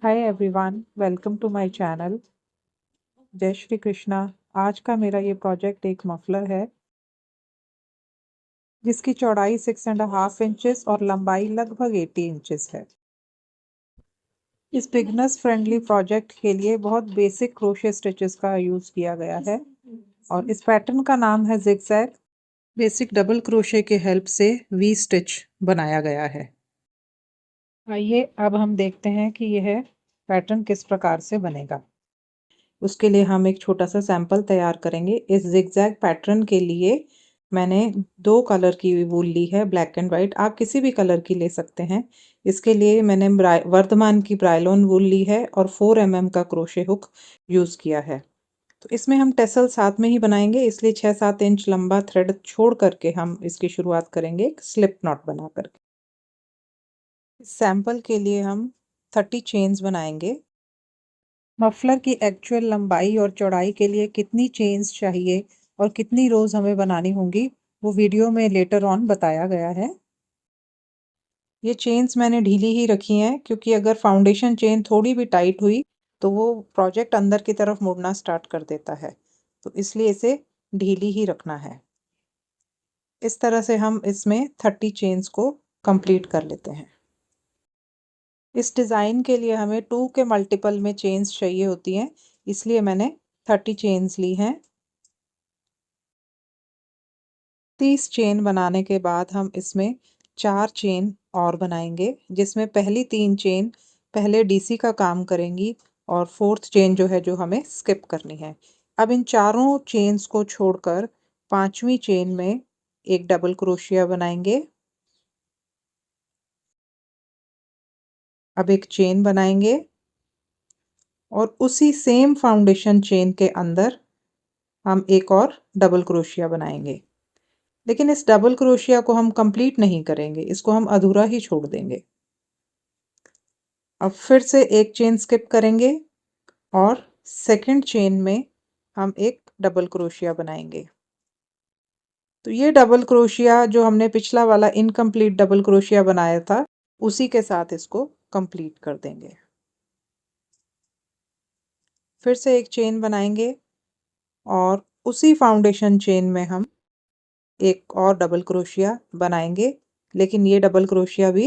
Hi everyone, welcome to my channel. जय श्री कृष्णा। आज का मेरा ये प्रोजेक्ट एक मफलर है जिसकी चौड़ाई 6.5 इंचेस और लंबाई लगभग 80 इंचेस है। इस बिगनर्स फ्रेंडली प्रोजेक्ट के लिए बहुत बेसिक क्रोशे स्टिचेस का यूज़ किया गया है और इस पैटर्न का नाम है जिगजैग। बेसिक डबल क्रोशे के हेल्प से वी स्टिच बनाया गया है। आइए अब हम देखते हैं कि यह पैटर्न किस प्रकार से बनेगा। उसके लिए हम एक छोटा सा सैंपल तैयार करेंगे। इस जिगजैग पैटर्न के लिए मैंने 2 कलर की वूल ली है, ब्लैक एंड वाइट। आप किसी भी कलर की ले सकते हैं। इसके लिए मैंने वर्धमान की ब्राइलोन वूल ली है और 4 mm का क्रोशे हुक यूज़ किया है। तो इसमें हम टेसल साथ में ही बनाएंगे, इसलिए 6-7 इंच लंबा थ्रेड छोड़ करके हम इसकी शुरुआत करेंगे एक स्लिप नॉट बना करके। सैंपल के लिए हम 30 चेन्स बनाएंगे। मफलर की एक्चुअल लंबाई और चौड़ाई के लिए कितनी चेन्स चाहिए और कितनी रोज हमें बनानी होंगी वो वीडियो में लेटर ऑन बताया गया है। ये चेन्स मैंने ढीली ही रखी हैं क्योंकि अगर फाउंडेशन चेन थोड़ी भी टाइट हुई तो वो प्रोजेक्ट अंदर की तरफ मुड़ना स्टार्ट कर देता है, तो इसलिए इसे ढीली ही रखना है। इस तरह से हम इसमें 30 चेन्स को कंप्लीट कर लेते हैं। इस डिज़ाइन के लिए हमें 2 के मल्टीपल में चेन्स चाहिए होती हैं, इसलिए मैंने 30 चेन्स ली हैं। 30 चेन बनाने के बाद हम इसमें 4 चेन और बनाएंगे, जिसमें पहली 3 चेन पहले डीसी का काम करेंगी और 4th चेन जो है जो हमें स्किप करनी है। अब इन चारों चेन्स को छोड़कर 5वीं चेन में एक डबल क्रोशिया बनाएंगे। अब एक चेन बनाएंगे और उसी सेम फाउंडेशन चेन के अंदर हम एक और डबल क्रोशिया बनाएंगे, लेकिन इस डबल क्रोशिया को हम कंप्लीट नहीं करेंगे, इसको हम अधूरा ही छोड़ देंगे। अब फिर से एक चेन स्किप करेंगे और सेकंड चेन में हम एक डबल क्रोशिया बनाएंगे। तो ये डबल क्रोशिया जो हमने पिछला वाला इनकम्प्लीट डबल क्रोशिया बनाया था उसी के साथ इसको कंप्लीट कर देंगे। फिर से एक चेन बनाएंगे और उसी फाउंडेशन चेन में हम एक और डबल क्रोशिया बनाएंगे, लेकिन ये डबल क्रोशिया भी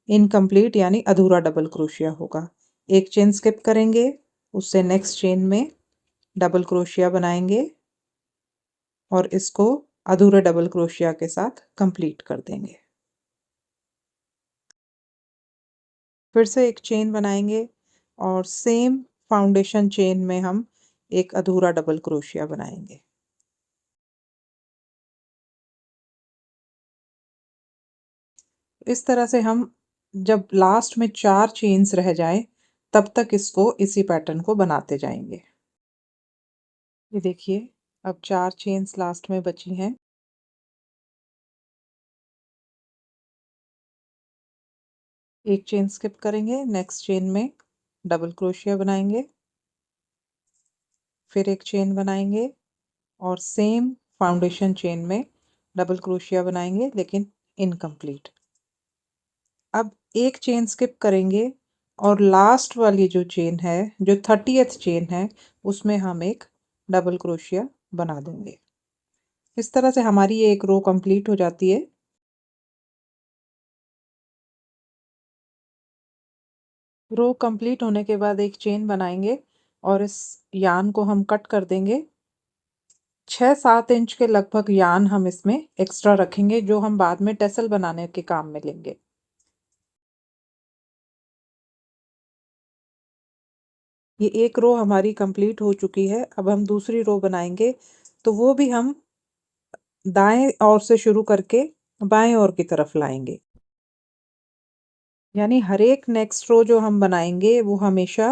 इनकम्प्लीट यानी अधूरा डबल क्रोशिया होगा। एक चेन स्किप करेंगे, उससे नेक्स्ट चेन में डबल क्रोशिया बनाएंगे और इसको अधूरे डबल क्रोशिया के साथ कंप्लीट कर देंगे। फिर से एक चेन बनाएंगे और सेम फाउंडेशन चेन में हम एक अधूरा डबल क्रोशिया बनाएंगे। इस तरह से हम जब लास्ट में 4 चेन्स रह जाएं तब तक इसको इसी पैटर्न को बनाते जाएंगे। ये देखिए, अब 4 चेन्स लास्ट में बची हैं। एक चेन स्किप करेंगे, नेक्स्ट चेन में डबल क्रोशिया बनाएंगे, फिर एक चेन बनाएंगे और सेम फाउंडेशन चेन में डबल क्रोशिया बनाएंगे, लेकिन इनकम्प्लीट। अब एक चेन स्किप करेंगे और लास्ट वाली जो चेन है, जो 30th चेन है, उसमें हम एक डबल क्रोशिया बना देंगे। इस तरह से हमारी ये एक रो कंप्लीट हो जाती है। रो कंप्लीट होने के बाद एक चेन बनाएंगे और इस यान को हम कट कर देंगे। 6-7 इंच के लगभग यान हम इसमें एक्स्ट्रा रखेंगे, जो हम बाद में टेसल बनाने के काम में लेंगे। ये एक रो हमारी कंप्लीट हो चुकी है। अब हम दूसरी रो बनाएंगे, तो वो भी हम दाएं ओर से शुरू करके बाएं ओर की तरफ लाएंगे, यानी हर एक नेक्स्ट रो जो हम बनाएंगे वो हमेशा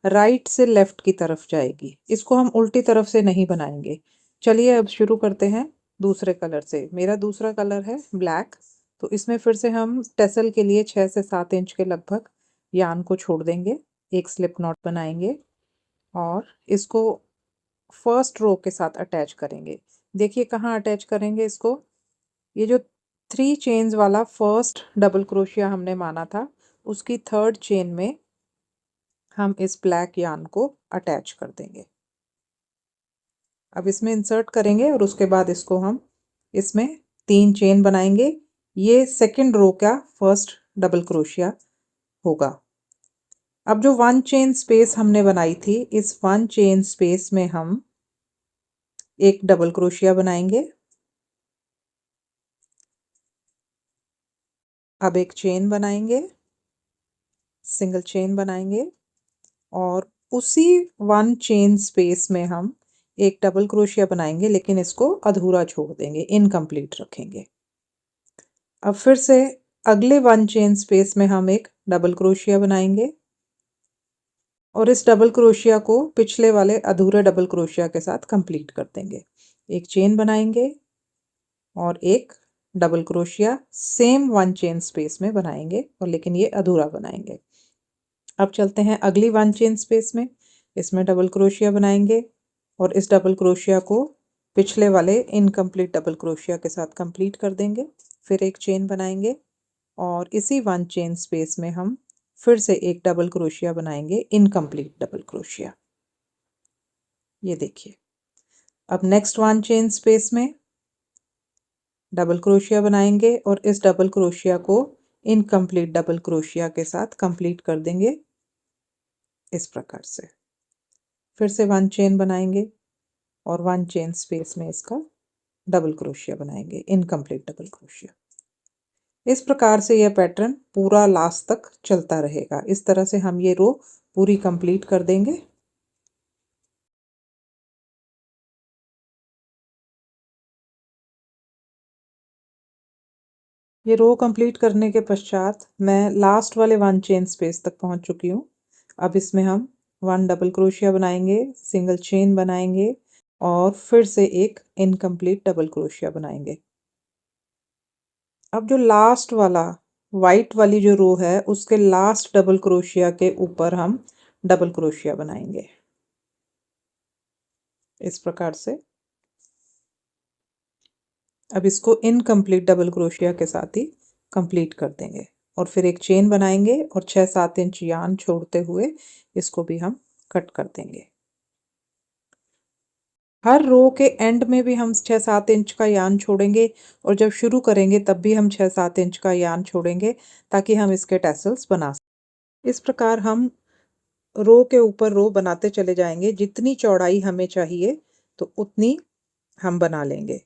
राइट से लेफ्ट की तरफ जाएगी। इसको हम उल्टी तरफ से नहीं बनाएंगे। चलिए अब शुरू करते हैं दूसरे कलर से। मेरा दूसरा कलर है ब्लैक, तो इसमें फिर से हम टेसल के लिए 6 से 7 इंच के लगभग यान को छोड़ देंगे। एक स्लिप नॉट बनाएंगे और इसको फर्स्ट रो के साथ अटैच करेंगे। देखिए कहाँ अटैच करेंगे इसको। ये जो 3 चेन्स वाला फर्स्ट डबल क्रोशिया हमने माना था, उसकी 3rd चेन में हम इस ब्लैक यार्न को अटैच कर देंगे। अब इसमें इंसर्ट करेंगे और उसके बाद इसको हम इसमें 3 चेन बनाएंगे। ये सेकंड रो का फर्स्ट डबल क्रोशिया होगा। अब जो 1 चेन स्पेस हमने बनाई थी, इस 1 चेन स्पेस में हम एक डबल क्रोशिया बनाएंगे। अब एक चेन बनाएंगे, सिंगल चेन बनाएंगे और उसी 1 चेन स्पेस में हम एक डबल क्रोशिया बनाएंगे, लेकिन इसको अधूरा छोड़ देंगे, इनकम्प्लीट रखेंगे। अब फिर से अगले 1 चेन स्पेस में हम एक डबल क्रोशिया बनाएंगे और इस डबल क्रोशिया को पिछले वाले अधूरे डबल क्रोशिया के साथ कंप्लीट कर देंगे। एक चेन बनाएंगे और एक double crochet same 1 chain space में बनाएंगे, और लेकिन ये अधूरा बनाएंगे। अब चलते हैं अगली 1 चेन स्पेस में। इसमें डबल क्रोशिया बनाएंगे और इस डबल क्रोशिया को पिछले वाले इनकम्प्लीट डबल क्रोशिया के साथ कंप्लीट कर देंगे। फिर एक चेन बनाएंगे और इसी 1 चेन स्पेस में हम फिर से एक डबल क्रोशिया बनाएंगे, इनकम्प्लीट डबल क्रोशिया। ये देखिए, अब नेक्स्ट 1 चेन स्पेस में डबल क्रोशिया बनाएंगे और इस डबल क्रोशिया को इनकम्प्लीट डबल क्रोशिया के साथ कंप्लीट कर देंगे इस प्रकार से। फिर से 1 चेन बनाएंगे और 1 चेन स्पेस में इसका डबल क्रोशिया बनाएंगे, इनकम्प्लीट डबल क्रोशिया। इस प्रकार से यह पैटर्न पूरा लास्ट तक चलता रहेगा। इस तरह से हम ये रो पूरी कंप्लीट कर देंगे। ये रो कंप्लीट करने के पश्चात मैं लास्ट वाले 1 चेन स्पेस तक पहुंच चुकी हूँ। अब इसमें हम 1 डबल क्रोशिया बनाएंगे, सिंगल चेन बनाएंगे और फिर से एक इनकम्प्लीट डबल क्रोशिया बनाएंगे। अब जो लास्ट वाला वाइट वाली जो रो है, उसके लास्ट डबल क्रोशिया के ऊपर हम डबल क्रोशिया बनाएंगे इस प्रकार से। अब इसको इनकम्प्लीट डबल क्रोशिया के साथ ही कंप्लीट कर देंगे और फिर एक चेन बनाएंगे और 6-7 इंच यार्न छोड़ते हुए इसको भी हम कट कर देंगे। हर रो के एंड में भी हम 6-7 इंच का यार्न छोड़ेंगे और जब शुरू करेंगे तब भी हम 6-7 इंच का यार्न छोड़ेंगे, ताकि हम इसके टैसल्स बना सकें। इस प्रकार हम रो के ऊपर रो बनाते चले जाएंगे। जितनी चौड़ाई हमें चाहिए तो उतनी हम बना लेंगे।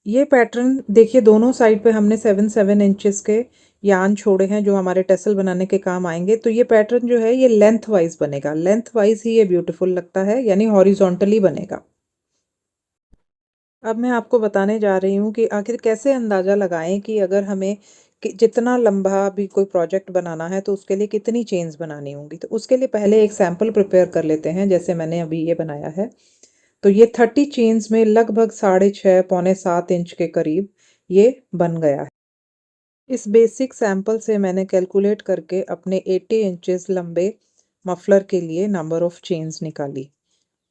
ये पैटर्न देखिए, दोनों साइड पे हमने 7-7 इंचेस के यार्न छोड़े हैं जो हमारे टेसल बनाने के काम आएंगे। तो ये पैटर्न जो है ये लेंथ वाइज बनेगा, लेंथ वाइज ही ये ब्यूटीफुल लगता है, यानी हॉरिजॉन्टली बनेगा। अब मैं आपको बताने जा रही हूँ कि आखिर कैसे अंदाज़ा लगाएं कि अगर हमें जितना लंबा भी कोई प्रोजेक्ट बनाना है तो उसके लिए कितनी चेन्स बनानी होंगी। तो उसके लिए पहले एक सैम्पल प्रिपेयर कर लेते हैं, जैसे मैंने अभी ये बनाया है। तो ये 30 चेन्स में लगभग 6.5 पौने 7 इंच के करीब ये बन गया है। इस बेसिक सैम्पल से मैंने कैलकुलेट करके अपने 80 इंचेस लंबे मफलर के लिए नंबर ऑफ चेन्स निकाली।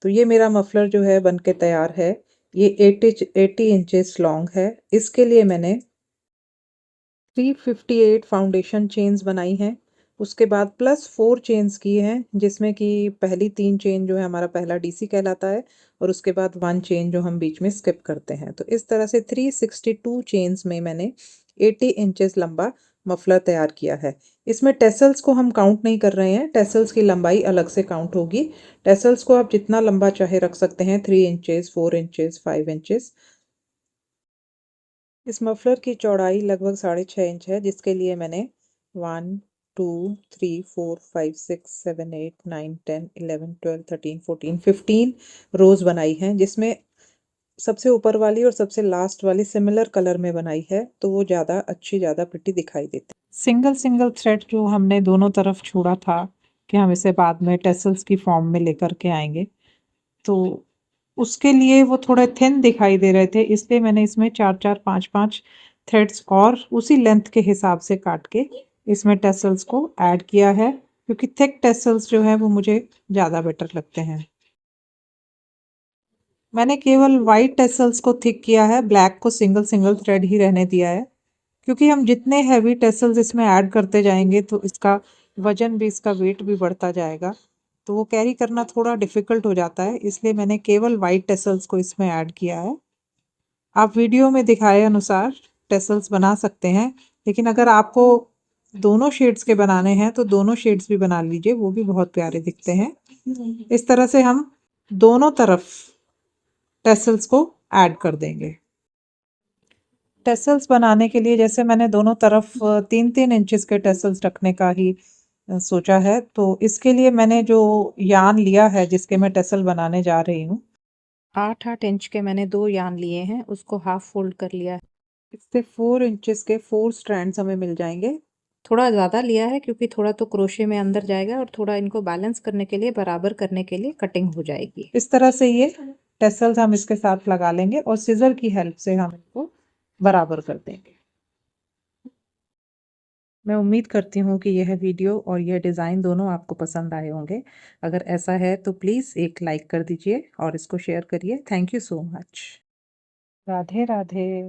तो ये मेरा मफलर जो है बन के तैयार है। ये 80 इंचेस लॉन्ग है। इसके लिए मैंने 358 फाउंडेशन चेन्स बनाई हैं। उसके बाद प्लस 4 चेन्स की हैं, जिसमें कि पहली 3 चेन जो है हमारा पहला डीसी कहलाता है और उसके बाद 1 चेन जो हम बीच में स्किप करते हैं। तो इस तरह से 362 चेन्स में मैंने 80 इंचेस लंबा मफलर तैयार किया है। इसमें टेसल्स को हम काउंट नहीं कर रहे हैं, टेसल्स की लंबाई अलग से काउंट होगी। टेसल्स को आप जितना लंबा चाहे रख सकते हैं, 3 इंचेस, 4 इंचेस, 5 इंचेस। इस मफलर की चौड़ाई लगभग 6.5 इंच है, जिसके लिए मैंने 1 2 3 4 5 6 7 8 9 10 11 12 13 14 15 रोज बनाई हैं, जिसमें सबसे ऊपर वाली और सबसे लास्ट वाली सिमिलर कलर में बनाई है, तो वो ज़्यादा अच्छी, ज़्यादा प्रिटी दिखाई देती। सिंगल सिंगल थ्रेड जो हमने दोनों तरफ छोड़ा था कि हम इसे बाद में टेसल्स की फॉर्म में लेकर के आएंगे, तो उसके लिए वो थोड़े थिन दिखाई दे रहे थे, इसलिए मैंने इसमें 4-4 5-5 थ्रेड्स और उसी लेंथ के हिसाब से काट के इसमें टेसल्स को ऐड किया है, क्योंकि थिक टेसल्स जो है वो मुझे ज़्यादा बेटर लगते हैं। मैंने केवल वाइट टेसल्स को थिक किया है, ब्लैक को सिंगल सिंगल थ्रेड ही रहने दिया है, क्योंकि हम जितने हैवी टेसल्स इसमें ऐड करते जाएंगे तो इसका वजन भी, इसका वेट भी बढ़ता जाएगा, तो वो कैरी करना थोड़ा डिफिकल्ट हो जाता है, इसलिए मैंने केवल वाइट टेसल्स को इसमें ऐड किया है। आप वीडियो में दिखाए अनुसार टेसल्स बना सकते हैं, लेकिन अगर आपको दोनों शेड्स के बनाने हैं तो दोनों शेड्स भी बना लीजिए, वो भी बहुत प्यारे दिखते हैं। इस तरह से हम दोनों तरफ टेसल्स को ऐड कर देंगे। टेसल्स बनाने के लिए जैसे मैंने दोनों तरफ 3-3 इंचेस के टेसल्स रखने का ही सोचा है, तो इसके लिए मैंने जो यार्न लिया है जिसके मैं टेसल बनाने जा रही हूँ, 8-8 इंच के मैंने 2 यार्न लिए हैं, उसको हाफ फोल्ड कर लिया है। इससे 4 इंचेस के 4 स्ट्रैंड्स हमें मिल जाएंगे। थोड़ा ज़्यादा लिया है क्योंकि थोड़ा तो क्रोशे में अंदर जाएगा और थोड़ा इनको बैलेंस करने के लिए, बराबर करने के लिए कटिंग हो जाएगी। इस तरह से ये टेसल्स हम इसके साथ लगा लेंगे और सीजर की हेल्प से हम इनको बराबर कर देंगे। मैं उम्मीद करती हूँ कि यह वीडियो और यह डिज़ाइन दोनों आपको पसंद आए होंगे। अगर ऐसा है तो प्लीज़ एक लाइक कर दीजिए और इसको शेयर करिए। Thank you so much. Radhe Radhe.